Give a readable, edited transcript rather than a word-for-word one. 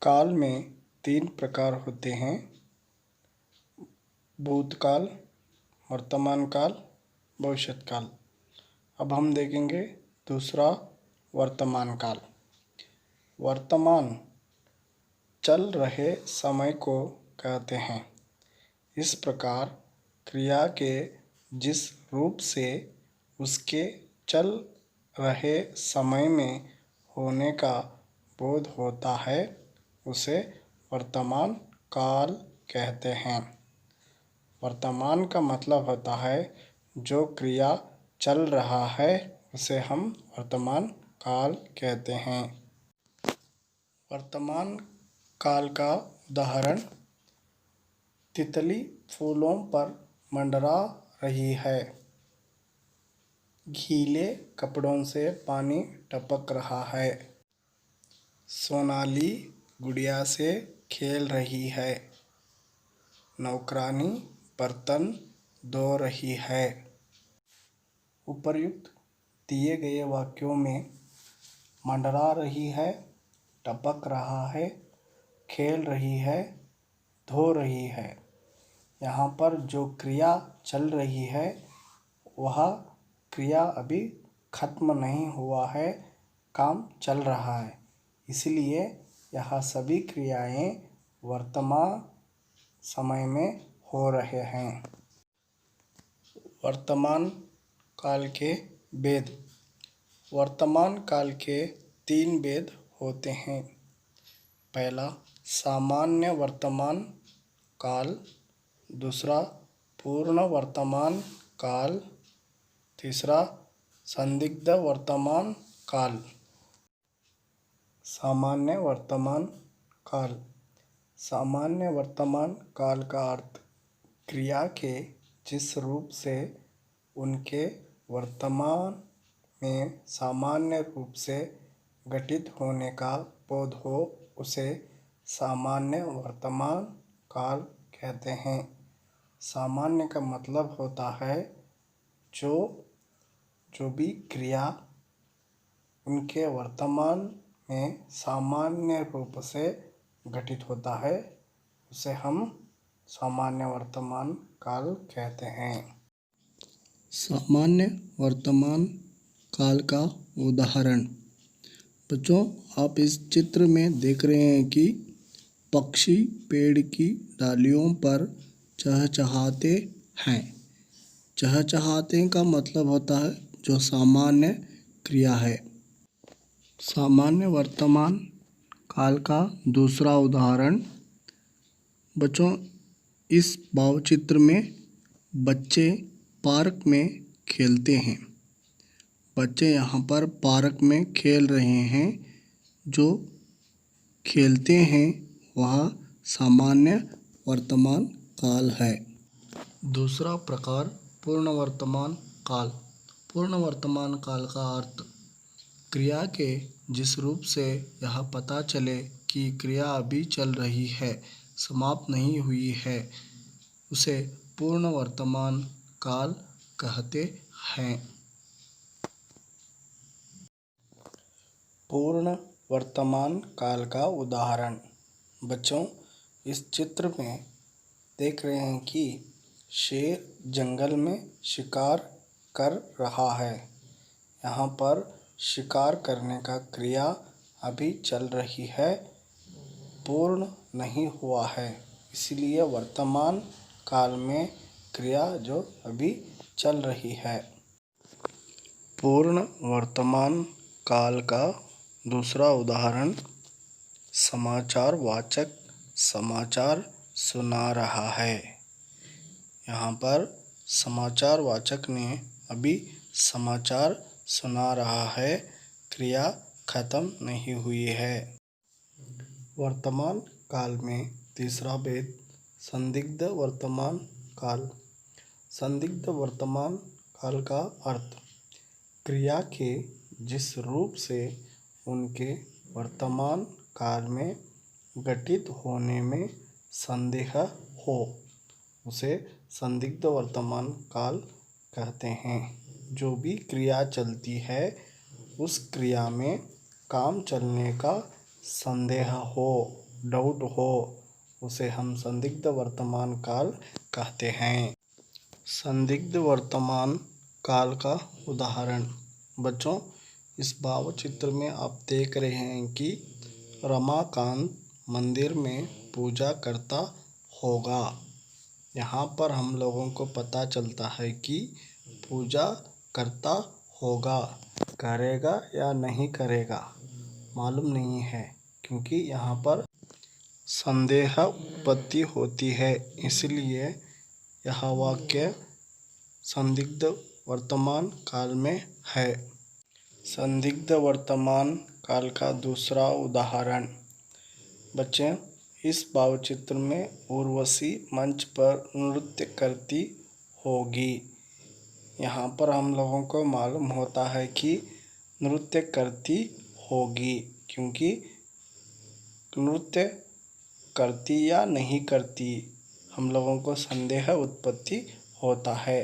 काल में तीन प्रकार होते हैं: भूतकाल, वर्तमान काल, भविष्यत काल। अब हम देखेंगे दूसरा वर्तमान काल। वर्तमान चल रहे समय को कहते हैं। इस प्रकार क्रिया के जिस रूप से उसके चल रहे समय में होने का बोध होता है उसे वर्तमान काल कहते हैं। वर्तमान का मतलब होता है जो क्रिया चल रहा है उसे हम वर्तमान काल कहते हैं। वर्तमान काल का उदाहरण: तितली फूलों पर मंडरा रही है। गीले कपड़ों से पानी टपक रहा है। सोनाली गुड़िया से खेल रही है। नौकरानी बर्तन धो रही है। उपर्युक्त दिए गए वाक्यों में मंडरा रही है, टपक रहा है, खेल रही है, धो रही है, यहाँ पर जो क्रिया चल रही है वह क्रिया अभी खत्म नहीं हुआ है, काम चल रहा है, इसलिए यह सभी क्रियाएं वर्तमान समय में हो रहे हैं। वर्तमान काल के भेद: वर्तमान काल के तीन भेद होते हैं। पहला सामान्य वर्तमान काल, दूसरा पूर्ण वर्तमान काल, तीसरा संदिग्ध वर्तमान काल। सामान्य वर्तमान काल: सामान्य वर्तमान काल का अर्थ क्रिया के जिस रूप से उनके वर्तमान में सामान्य रूप से घटित होने का बोध हो उसे सामान्य वर्तमान काल कहते हैं। सामान्य का मतलब होता है जो भी क्रिया उनके वर्तमान में सामान्य रूप से घटित होता है उसे हम सामान्य वर्तमान काल कहते हैं। सामान्य वर्तमान काल का उदाहरण: बच्चों, आप इस चित्र में देख रहे हैं कि पक्षी पेड़ की डालियों पर चहचहाते हैं। चहचहाते का मतलब होता है जो सामान्य क्रिया है। सामान्य वर्तमान काल का दूसरा उदाहरण: बच्चों, इस भावचित्र में बच्चे पार्क में खेलते हैं। बच्चे यहाँ पर पार्क में खेल रहे हैं। जो खेलते हैं वह सामान्य वर्तमान काल है। दूसरा प्रकार पूर्ण वर्तमान काल। पूर्ण वर्तमान काल का अर्थ क्रिया के जिस रूप से यह पता चले कि क्रिया अभी चल रही है, समाप्त नहीं हुई है, उसे पूर्ण वर्तमान काल कहते हैं। पूर्ण वर्तमान काल का उदाहरण: बच्चों, इस चित्र में देख रहे हैं कि शेर जंगल में शिकार कर रहा है। यहाँ पर शिकार करने का क्रिया अभी चल रही है, पूर्ण नहीं हुआ है, इसलिए वर्तमान काल में क्रिया जो अभी चल रही है। पूर्ण वर्तमान काल का दूसरा उदाहरण: समाचार वाचक समाचार सुना रहा है। यहाँ पर समाचार वाचक ने अभी समाचार सुना रहा है, क्रिया खत्म नहीं हुई है। वर्तमान काल में तीसरा भेद संदिग्ध वर्तमान काल। संदिग्ध वर्तमान काल का अर्थ क्रिया के जिस रूप से उनके वर्तमान काल में घटित होने में संदेह हो उसे संदिग्ध वर्तमान काल कहते हैं। जो भी क्रिया चलती है उस क्रिया में काम चलने का संदेह हो डाउट हो उसे हम संदिग्ध वर्तमान काल कहते हैं। संदिग्ध वर्तमान काल का उदाहरण। बच्चों, इस भाव चित्र में आप देख रहे हैं कि रमाकांत मंदिर में पूजा करता होगा। यहाँ पर हम लोगों को पता चलता है कि पूजा करता होगा, करेगा या नहीं करेगा मालूम नहीं है, क्योंकि यहाँ पर संदेह उत्पत्ति होती है, इसलिए यह वाक्य संदिग्ध वर्तमान काल में है। संदिग्ध वर्तमान काल का दूसरा उदाहरण। बच्चे, इस भावचित्र में उर्वशी मंच पर नृत्य करती होगी। यहाँ पर हम लोगों को मालूम होता है कि नृत्य करती होगी, क्योंकि नृत्य करती या नहीं करती हम लोगों को संदेह उत्पत्ति होता है।